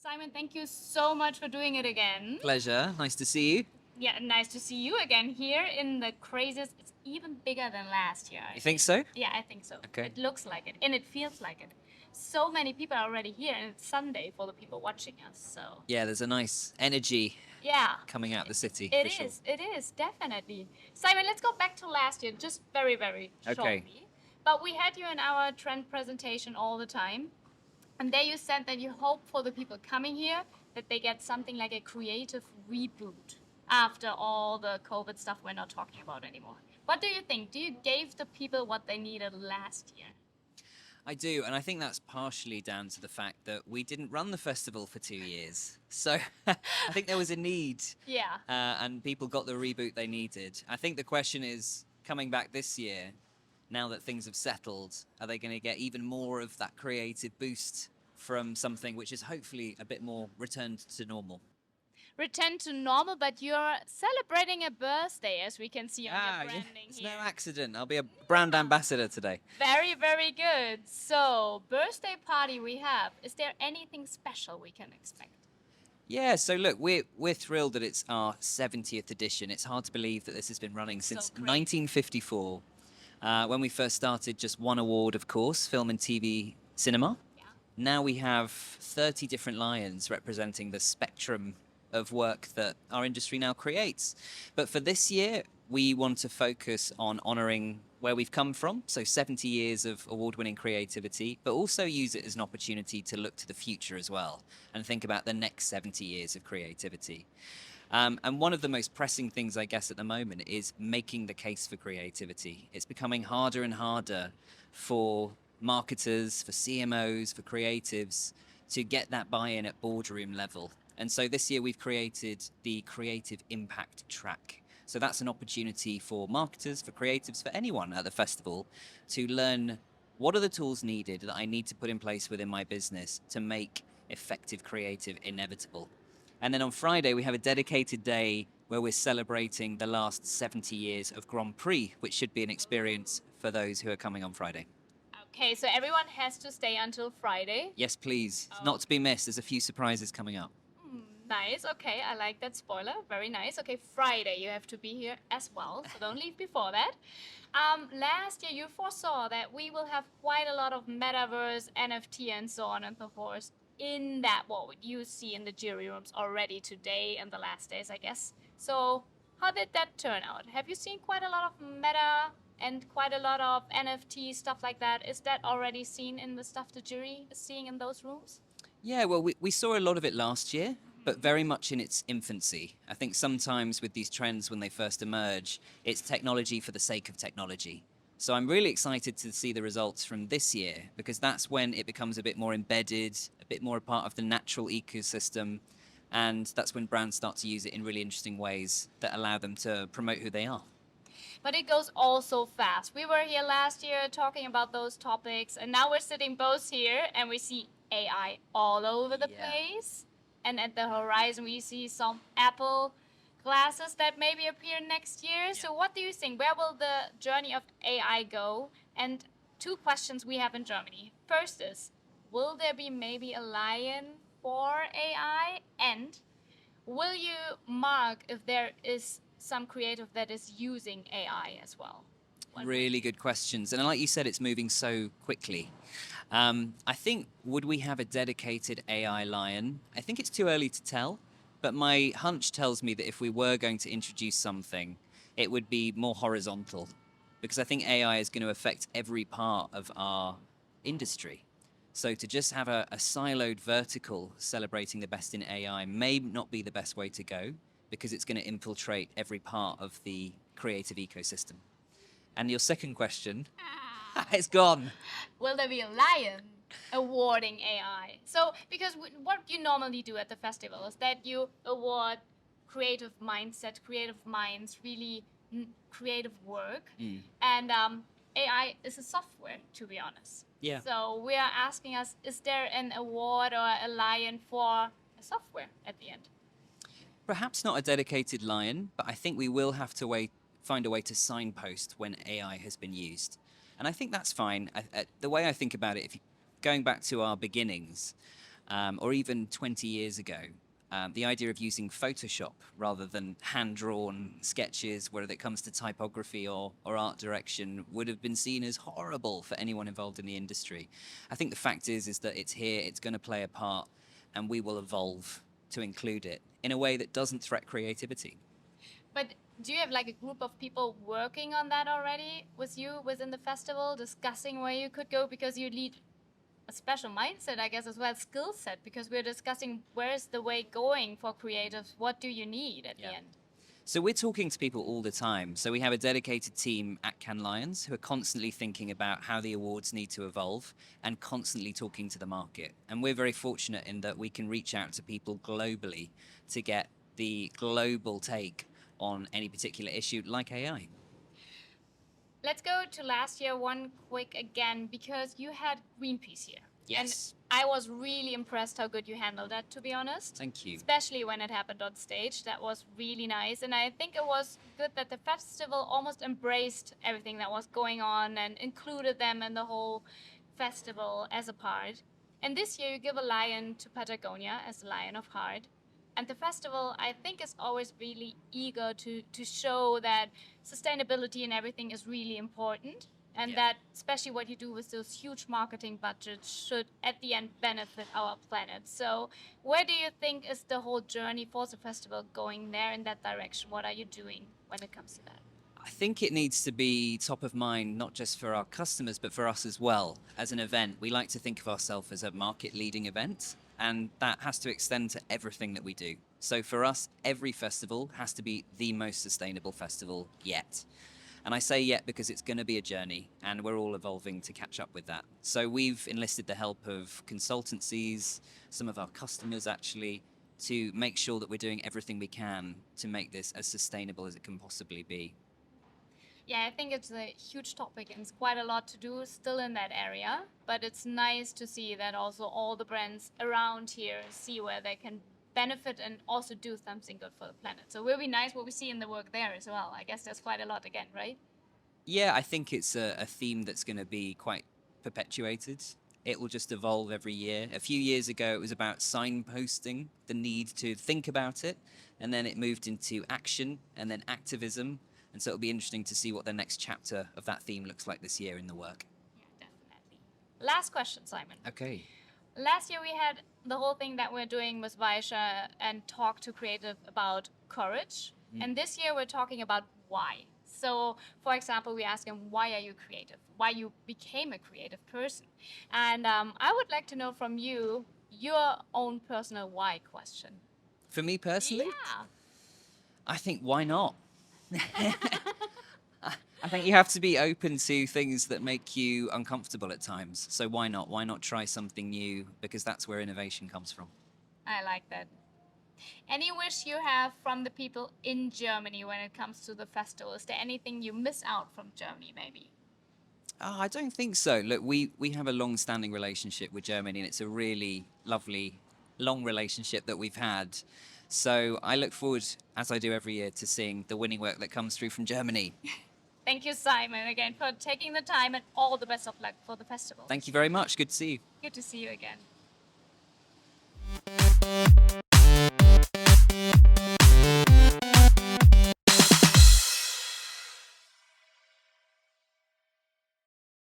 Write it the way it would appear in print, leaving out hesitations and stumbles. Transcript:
Simon, thank you so much for doing it again. Pleasure. Nice to see you. Yeah, nice to see you again here in the craziest. It's even bigger than last year. You think so? Yeah, I think so. Okay. It looks like it, and it feels like it. So many people are already here, and it's Sunday for the people watching us. So Yeah, there's a nice energy yeah, coming out the city. it for sure. is. It is definitely. Simon, let's go back to last year, just very, very Okay. shortly. But we had you in our trend presentation all the time. And there you said that you hope for the people coming here that they get something like a creative reboot after all the COVID stuff we're not talking about anymore. What do you think? Do you gave the people what they needed last year? I do, and I think that's partially down to the fact that we didn't run the festival for 2 years. So I think there was a need, Yeah. and people got the reboot they needed. I think the question is, coming back this year, now that things have settled, are they going to get even more of that creative boost from something which is hopefully a bit more returned to normal? Return to normal, but you're celebrating a birthday, as we can see on your branding it's here. no accident. I'll be a brand ambassador today. Very, very good. So, birthday party we have. Is there anything special we can expect? Yeah, so look, we're thrilled that it's our 70th edition. It's hard to believe that this has been running since crazy. 1954. When we first started, just one award, of course, film and TV cinema. Yeah. Now we have 30 different lions representing the spectrum of work that our industry now creates. But for this year, we want to focus on honouring where we've come from, so 70 years of award-winning creativity, but also use it as an opportunity to look to the future as well and think about the next 70 years of creativity. And one of the most pressing things, I guess, at the moment is making the case for creativity. It's becoming harder and harder for marketers, for CMOs, for creatives to get that buy-in at boardroom level. And so this year we've created the Creative Impact Track. So that's an opportunity for marketers, for creatives, for anyone at the festival to learn what are the tools needed that I need to put in place within my business to make effective creative inevitable. And then on Friday, we have a dedicated day where we're celebrating the last 70 years of Grand Prix, which should be an experience for those who are coming on Friday. Okay, so everyone has to stay until Friday. Yes, please. Not to be missed. There's a few surprises coming up. Nice. Okay, I like that spoiler. Very nice. Okay, Friday you have to be here as well, so don't leave before that. Last year you foresaw that we will have quite a lot of metaverse, NFT, and so on and so forth in that what you see in the jury rooms already today and the last days, I guess. So how did that turn out? Have you seen quite a lot of meta and quite a lot of NFT stuff like that? Is that already seen in the stuff the jury is seeing in those rooms? Yeah, well, we saw a lot of it last year, but very much in its infancy. I think sometimes with these trends, when they first emerge, it's technology for the sake of technology. So I'm really excited to see the results from this year, because that's when it becomes a bit more embedded, a bit more a part of the natural ecosystem, and that's when brands start to use it in really interesting ways that allow them to promote who they are. But it goes all so fast. We were here last year talking about those topics, and now we're sitting both here and we see AI all over the Yeah. place. And at the horizon, we see some Apple glasses that maybe appear next year. So, what do you think? Where will the journey of AI go? And two questions we have in Germany. First is, will there be maybe a lion for AI? And will you mark if there is some creative that is using AI as well? Really good questions. And like you said, it's moving so quickly. I think, would we have a dedicated AI lion? I think it's too early to tell, but my hunch tells me that if we were going to introduce something, it would be more horizontal, because I think AI is going to affect every part of our industry. So to just have a siloed vertical celebrating the best in AI may not be the best way to go, because it's going to infiltrate every part of the creative ecosystem. And your second question, it's gone. Will there be a lion awarding AI? So, because what you normally do at the festival is that you award creative mindset, creative minds, really creative work. And AI is a software, to be honest. Yeah. So, we are asking us, is there an award or a lion for a software at the end? Perhaps not a dedicated lion, but I think we will have to find a way to signpost when AI has been used. And I think that's fine. The way I think about it, going back to our beginnings, or even 20 years ago, the idea of using Photoshop rather than hand-drawn sketches, whether it comes to typography or art direction, would have been seen as horrible for anyone involved in the industry. I think the fact is that it's here, it's going to play a part, and we will evolve to include it in a way that doesn't threat creativity. But do you have like a group of people working on that already with you within the festival, discussing where you could go? Because you lead a special mindset, I guess, as well, skill set, because we're discussing where is the way going for creatives? What do you need at the end? So we're talking to people all the time. So we have a dedicated team at Cannes Lions who are constantly thinking about how the awards need to evolve and constantly talking to the market. And we're very fortunate in that we can reach out to people globally to get the global take on any particular issue like AI. Let's go to last year one quick again, because you had Greenpeace here. Yes. And I was really impressed how good you handled that, to be honest. Thank you. Especially when it happened on stage. That was really nice. And I think it was good that the festival almost embraced everything that was going on and included them in the whole festival as a part. And this year you give a lion to Patagonia as a Lion of Heart. And the festival, I think, is always really eager to show that sustainability and everything is really important. And that especially what you do with those huge marketing budgets should at the end benefit our planet. So where do you think is the whole journey for the festival going there in that direction? What are you doing when it comes to that? I think it needs to be top of mind, not just for our customers, but for us as well. As an event, we like to think of ourselves as a market-leading event, and that has to extend to everything that we do. So for us, every festival has to be the most sustainable festival yet. And I say yet because it's going to be a journey, and we're all evolving to catch up with that. So we've enlisted the help of consultancies, some of our customers actually, to make sure that we're doing everything we can to make this as sustainable as it can possibly be. Yeah, I think it's a huge topic and it's quite a lot to do still in that area. But it's nice to see that also all the brands around here see where they can benefit and also do something good for the planet. So it will be nice what we see in the work there as well. I guess there's quite a lot again, right? Yeah, I think it's a theme that's going to be quite perpetuated. It will just evolve every year. A few years ago, it was about signposting the need to think about it, and then it moved into action and then activism. And so it'll be interesting to see what the next chapter of that theme looks like this year in the work. Yeah, definitely. Last question, Simon. Okay. Last year we had the whole thing that we're doing with Vaisha and talk to creative about courage. And this year we're talking about why. So, for example, we ask him, why are you creative? Why you became a creative person? And I would like to know from you your own personal why question. For me personally? Yeah. I think, why not? I think you have to be open to things that make you uncomfortable at times. So why not? Why not try something new? Because that's where innovation comes from. I like that. Any wish you have from the people in Germany when it comes to the festival? Is there anything you miss out from Germany, maybe? Oh, I don't think so. Look, we have a long-standing relationship with Germany, and it's a really lovely, long relationship that we've had. So I look forward, as I do every year, to seeing the winning work that comes through from Germany. Thank you, Simon, again, for taking the time, and all the best of luck for the festival. Thank you very much. Good to see you. Good to see you again.